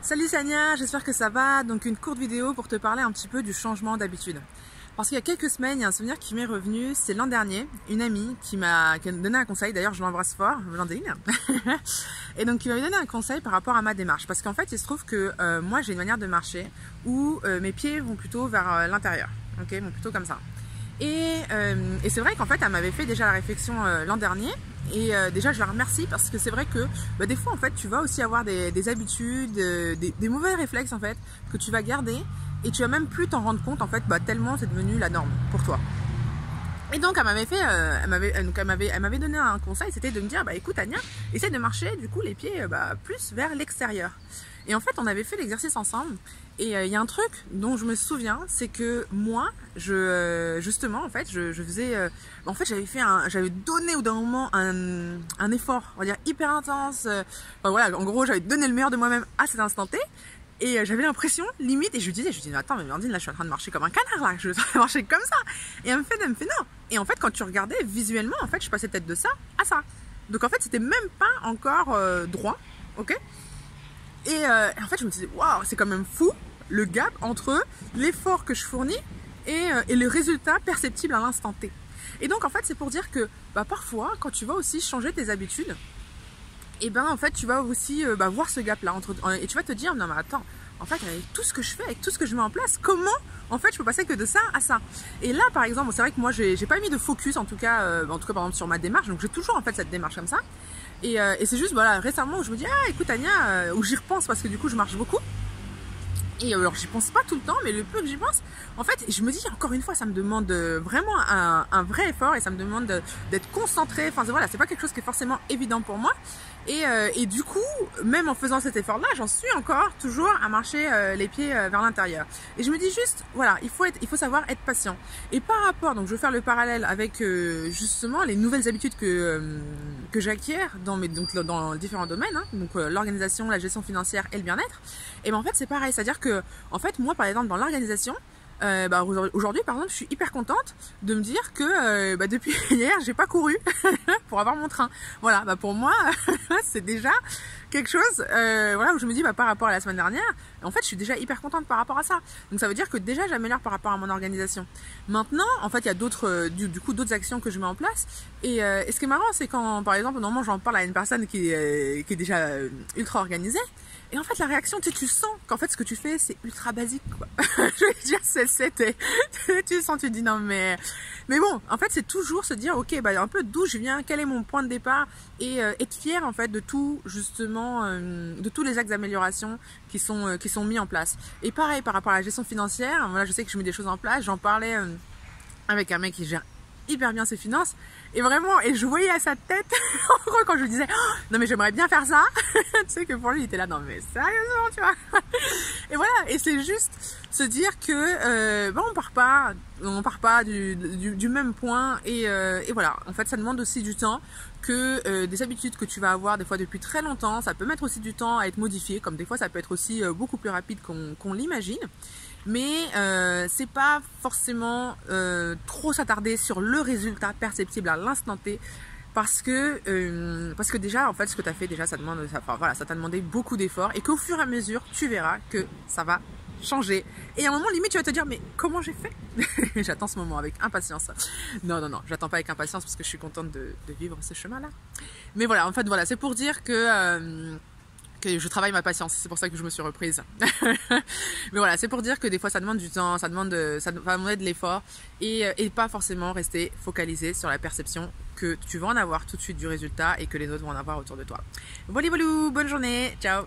Salut Sania, j'espère que ça va. Donc une courte vidéo pour te parler un petit peu du changement d'habitude. Parce qu'il y a quelques semaines, il y a un souvenir qui m'est revenu, c'est l'an dernier, une amie qui m'a donné un conseil, d'ailleurs je l'embrasse fort, Blandine, et donc qui m'avait donné un conseil par rapport à ma démarche. Parce qu'en fait, il se trouve que moi j'ai une manière de marcher où mes pieds vont plutôt vers l'intérieur, ok, vont plutôt comme ça. Et c'est vrai qu'en fait, elle m'avait fait déjà la réflexion l'an dernier. Et déjà, je la remercie parce que c'est vrai que des fois, en fait, tu vas aussi avoir des habitudes, des mauvais réflexes, en fait, que tu vas garder. Et tu vas même plus t'en rendre compte, en fait, tellement c'est devenu la norme pour toi. Et donc, elle m'avait donné un conseil, c'était de me dire, écoute, Ania, essaie de marcher, du coup, les pieds plus vers l'extérieur. Et en fait, on avait fait l'exercice ensemble. Et il y a un truc dont je me souviens, c'est que moi, justement, en fait, je faisais, en fait, j'avais donné au d'un moment un effort, on va dire hyper intense. Voilà, en gros, j'avais donné le meilleur de moi-même à cet instant T. Et j'avais l'impression, limite, et je lui disais, attends, mais Blandine, là, je suis en train de marcher comme un canard, là, je suis en train de marcher comme ça. Et elle me fait non. Et en fait, quand tu regardais visuellement, en fait, je passais peut-être de ça à ça. Donc, en fait, c'était même pas encore droit, ok? Et en fait, je me disais, waouh, c'est quand même fou le gap entre l'effort que je fournis et le résultat perceptible à l'instant T. Et donc, en fait, c'est pour dire que parfois, quand tu vas aussi changer tes habitudes, et en fait, tu vas aussi voir ce gap-là et tu vas te dire, non, mais attends, en fait, avec tout ce que je fais, avec tout ce que je mets en place, comment, en fait, je peux passer que de ça à ça? Et là, par exemple, c'est vrai que moi, j'ai pas mis de focus, en tout cas, par exemple, sur ma démarche. Donc, j'ai toujours, en fait, cette démarche comme ça. Et c'est juste, voilà, récemment, où je me dis, écoute, Ania, où j'y repense parce que du coup, je marche beaucoup. Et alors, j'y pense pas tout le temps, mais le peu que j'y pense, en fait, je me dis, encore une fois, ça me demande vraiment un vrai effort et ça me demande d'être concentré. Enfin, voilà, c'est pas quelque chose qui est forcément évident pour moi. Et du coup, même en faisant cet effort-là, j'en suis encore toujours à marcher les pieds vers l'intérieur. Et je me dis juste, voilà, il faut savoir être patient. Et par rapport, donc je veux faire le parallèle avec justement les nouvelles habitudes que j'acquiers dans différents domaines, hein, donc l'organisation, la gestion financière et le bien-être. Et en fait, c'est pareil, c'est-à-dire que, en fait, moi, par exemple, dans l'organisation, aujourd'hui, par exemple, je suis hyper contente de me dire que depuis hier, j'ai pas couru pour avoir mon train. Voilà, pour moi, c'est déjà quelque chose voilà, où je me dis par rapport à la semaine dernière, en fait, je suis déjà hyper contente par rapport à ça. Donc, ça veut dire que déjà, j'améliore par rapport à mon organisation. Maintenant, en fait, il y a d'autres d'autres actions que je mets en place. Et ce qui est marrant, c'est quand, par exemple, normalement, j'en parle à une personne qui est déjà ultra organisée. Et en fait, la réaction, tu sens qu'en fait, ce que tu fais, c'est ultra basique, quoi. Je veux dire, tu sens, tu te dis non, mais bon, en fait, c'est toujours se dire, ok, un peu d'où je viens, quel est mon point de départ, et être fier, en fait, de tout, justement, de tous les axes d'amélioration qui sont mis en place. Et pareil, par rapport à la gestion financière, voilà, je sais que je mets des choses en place, j'en parlais avec un mec qui gère hyper bien ses finances et vraiment, et je voyais à sa tête en gros quand je lui disais oh, non mais j'aimerais bien faire ça tu sais que pour lui il était là non mais sérieusement tu vois et voilà, et c'est juste se dire que on part pas du même point et voilà, en fait ça demande aussi du temps que des habitudes que tu vas avoir des fois depuis très longtemps, ça peut mettre aussi du temps à être modifié, comme des fois ça peut être aussi beaucoup plus rapide qu'on l'imagine. Mais c'est pas forcément trop s'attarder sur le résultat perceptible à l'instant T parce que déjà en fait ce que tu as fait déjà ça t'a demandé beaucoup d'efforts et qu'au fur et à mesure tu verras que ça va changer et à un moment limite tu vas te dire mais comment j'ai fait? J'attends ce moment avec impatience. Non, j'attends pas avec impatience parce que je suis contente de vivre ce chemin là, mais voilà, en fait voilà, c'est pour dire que je travaille ma patience, c'est pour ça que je me suis reprise. Mais voilà, c'est pour dire que des fois ça demande du temps, ça va demander de l'effort et pas forcément rester focalisé sur la perception que tu vas en avoir tout de suite du résultat et que les autres vont en avoir autour de toi. Voilà, bonne journée, ciao.